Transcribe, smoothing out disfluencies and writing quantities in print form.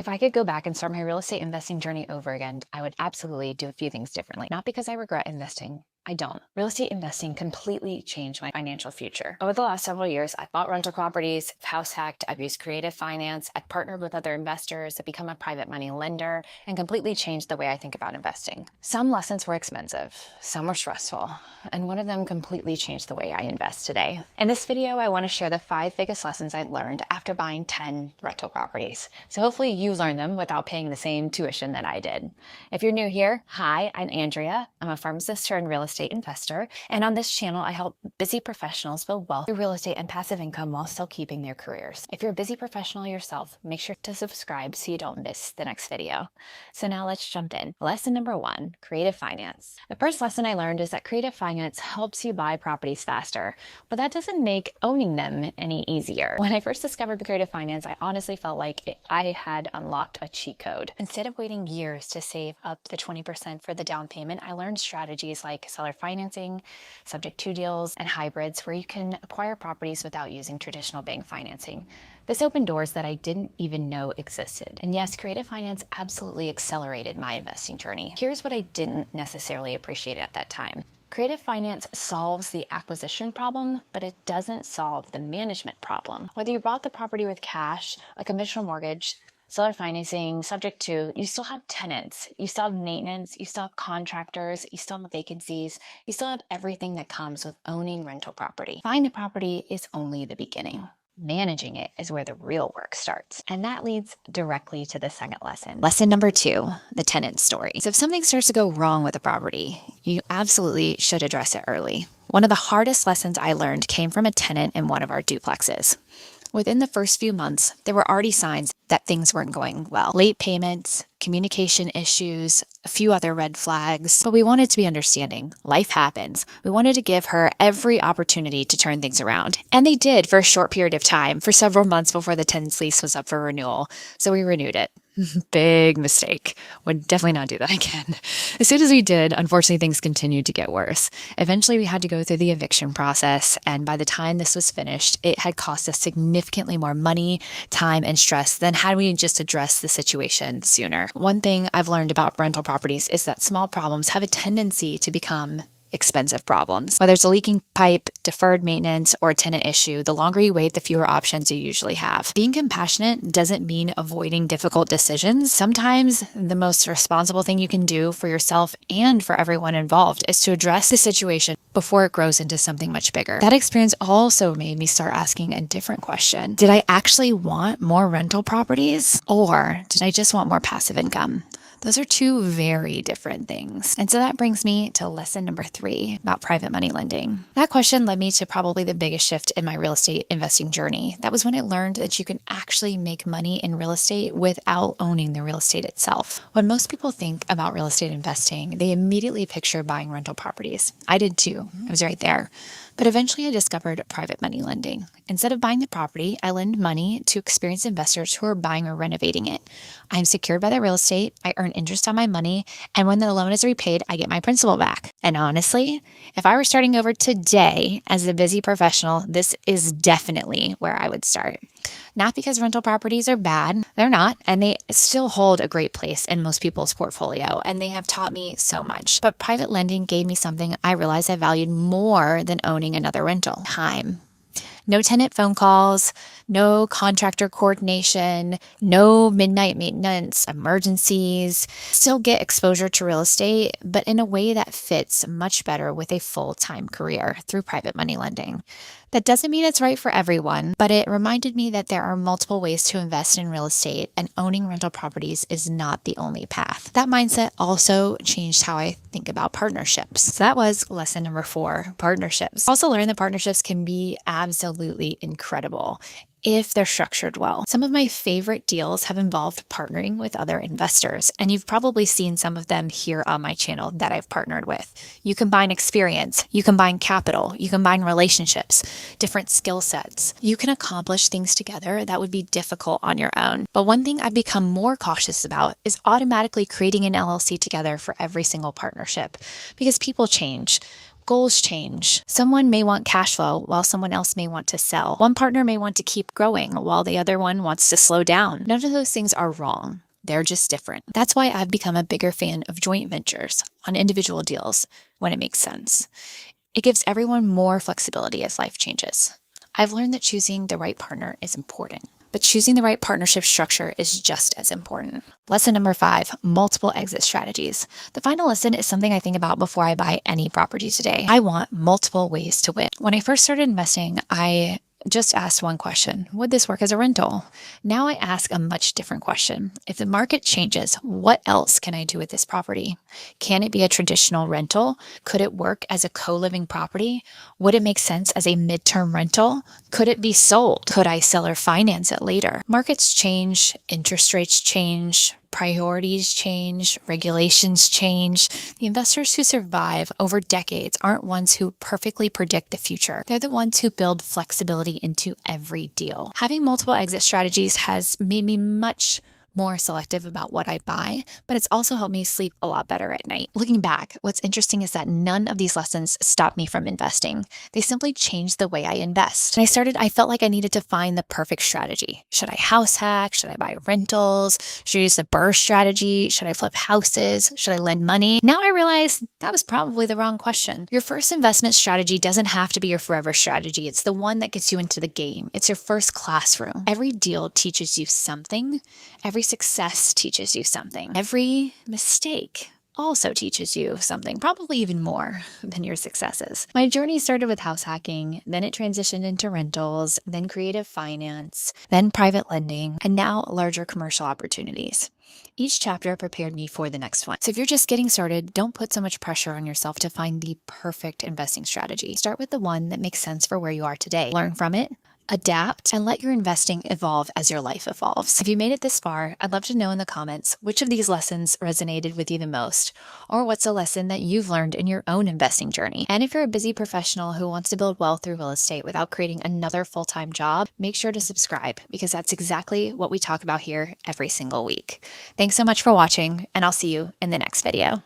If I could go back and start my real estate investing journey over again, I would absolutely do a few things differently. Not because I regret investing. I don't. Real estate investing completely changed my financial future. Over the last several years, I've bought rental properties, house hacked, I've used creative finance, I've partnered with other investors, I've become a private money lender, and completely changed the way I think about investing. Some lessons were expensive, some were stressful, and one of them completely changed the way I invest today. In this video, I want to share the 5 biggest lessons I learned after buying 10 rental properties. So hopefully you learn them without paying the same tuition that I did. If you're new here, hi, I'm Andrea. I'm a pharmacist turned real estate investor, and on this channel, I help busy professionals build wealth through real estate and passive income while still keeping their careers. If you're a busy professional yourself, make sure to subscribe so you don't miss the next video. So now let's jump in. Lesson number 1, creative finance. The first lesson I learned is that creative finance helps you buy properties faster, but that doesn't make owning them any easier. When I first discovered creative finance, I honestly felt like I had unlocked a cheat code. Instead of waiting years to save up the 20% for the down payment, I learned strategies like seller financing, subject to deals, and hybrids where you can acquire properties without using traditional bank financing. This opened doors that I didn't even know existed. And yes, creative finance absolutely accelerated my investing journey. Here's what I didn't necessarily appreciate at that time. Creative finance solves the acquisition problem, but it doesn't solve the management problem. Whether you bought the property with cash, a conventional mortgage, seller financing, subject to, you still have tenants, you still have maintenance, you still have contractors, you still have vacancies, you still have everything that comes with owning rental property. Buying the property is only the beginning. Managing it is where the real work starts. And that leads directly to the second lesson. Lesson number 2, the tenant story. So if something starts to go wrong with a property, you absolutely should address it early. One of the hardest lessons I learned came from a tenant in one of our duplexes. Within the first few months, there were already signs that things weren't going well. Late payments, communication issues, a few other red flags, but we wanted to be understanding. Life happens. We wanted to give her every opportunity to turn things around. And they did for a short period of time, for several months before the tenant's lease was up for renewal. So we renewed it. Big mistake. Would definitely not do that again. As soon as we did, unfortunately, things continued to get worse. Eventually, we had to go through the eviction process, and by the time this was finished, it had cost us significantly more money, time, and stress than had we just addressed the situation sooner. One thing I've learned about rental properties is that small problems have a tendency to become expensive problems. Whether it's a leaking pipe, deferred maintenance, or a tenant issue, the longer you wait, the fewer options you usually have. Being compassionate doesn't mean avoiding difficult decisions. Sometimes the most responsible thing you can do for yourself and for everyone involved is to address the situation before it grows into something much bigger. That experience also made me start asking a different question. Did I actually want more rental properties, or did I just want more passive income? Those are 2 very different things. And so that brings me to lesson number 3 about private money lending. That question led me to probably the biggest shift in my real estate investing journey. That was when I learned that you can actually make money in real estate without owning the real estate itself. When most people think about real estate investing, they immediately picture buying rental properties. I did too. I was right there. But eventually I discovered private money lending. Instead of buying the property, I lend money to experienced investors who are buying or renovating it. I'm secured by the real estate, I earn interest on my money, and when the loan is repaid, I get my principal back. And honestly, if I were starting over today as a busy professional, this is definitely where I would start. Not because rental properties are bad, they're not, and they still hold a great place in most people's portfolio, and they have taught me so much. But private lending gave me something I realized I valued more than owning another rental: time. No tenant phone calls, no contractor coordination, no midnight maintenance, emergencies. Still get exposure to real estate, but in a way that fits much better with a full-time career through private money lending. That doesn't mean it's right for everyone, but it reminded me that there are multiple ways to invest in real estate, and owning rental properties is not the only path. That mindset also changed how I think about partnerships. So that was lesson number 4, partnerships. Also learned that partnerships can be absolutely incredible if they're structured well. Some of my favorite deals have involved partnering with other investors, and you've probably seen some of them here on my channel that I've partnered with. You combine experience, you combine capital, you combine relationships, different skill sets. You can accomplish things together that would be difficult on your own. But one thing I've become more cautious about is automatically creating an LLC together for every single partnership, because people change. Goals change. Someone may want cash flow while someone else may want to sell. One partner may want to keep growing while the other one wants to slow down. None of those things are wrong. They're just different. That's why I've become a bigger fan of joint ventures on individual deals when it makes sense. It gives everyone more flexibility as life changes. I've learned that choosing the right partner is important, but choosing the right partnership structure is just as important. Lesson number 5, multiple exit strategies. The final lesson is something I think about before I buy any property today. I want multiple ways to win. When I first started investing, I just asked one question: would this work as a rental? Now I ask a much different question. If the market changes, what else can I do with this property? Can it be a traditional rental? Could it work as a co-living property? Would it make sense as a midterm rental? Could it be sold? Could I sell or finance it later? Markets change, interest rates change, priorities change, regulations change. The investors who survive over decades aren't ones who perfectly predict the future. They're the ones who build flexibility into every deal. Having multiple exit strategies has made me much more selective about what I buy, but it's also helped me sleep a lot better at night. Looking back, what's interesting is that none of these lessons stopped me from investing. They simply changed the way I invest. When I felt like I needed to find the perfect strategy. Should I house hack? Should I buy rentals? Should I use the BRRRR strategy? Should I flip houses? Should I lend money? Now I realize that was probably the wrong question. Your first investment strategy doesn't have to be your forever strategy. It's the one that gets you into the game. It's your first classroom. Every deal teaches you something. Every success teaches you something. Every mistake also teaches you something, probably even more than your successes. My journey started with house hacking, then it transitioned into rentals, then creative finance, then private lending, and now larger commercial opportunities. Each chapter prepared me for the next one. So if you're just getting started, don't put so much pressure on yourself to find the perfect investing strategy. Start with the one that makes sense for where you are today. Learn from it, adapt, and let your investing evolve as your life evolves. If you made it this far, I'd love to know in the comments which of these lessons resonated with you the most, or what's a lesson that you've learned in your own investing journey. And if you're a busy professional who wants to build wealth through real estate without creating another full-time job, make sure to subscribe, because that's exactly what we talk about here every single week. Thanks so much for watching, and I'll see you in the next video.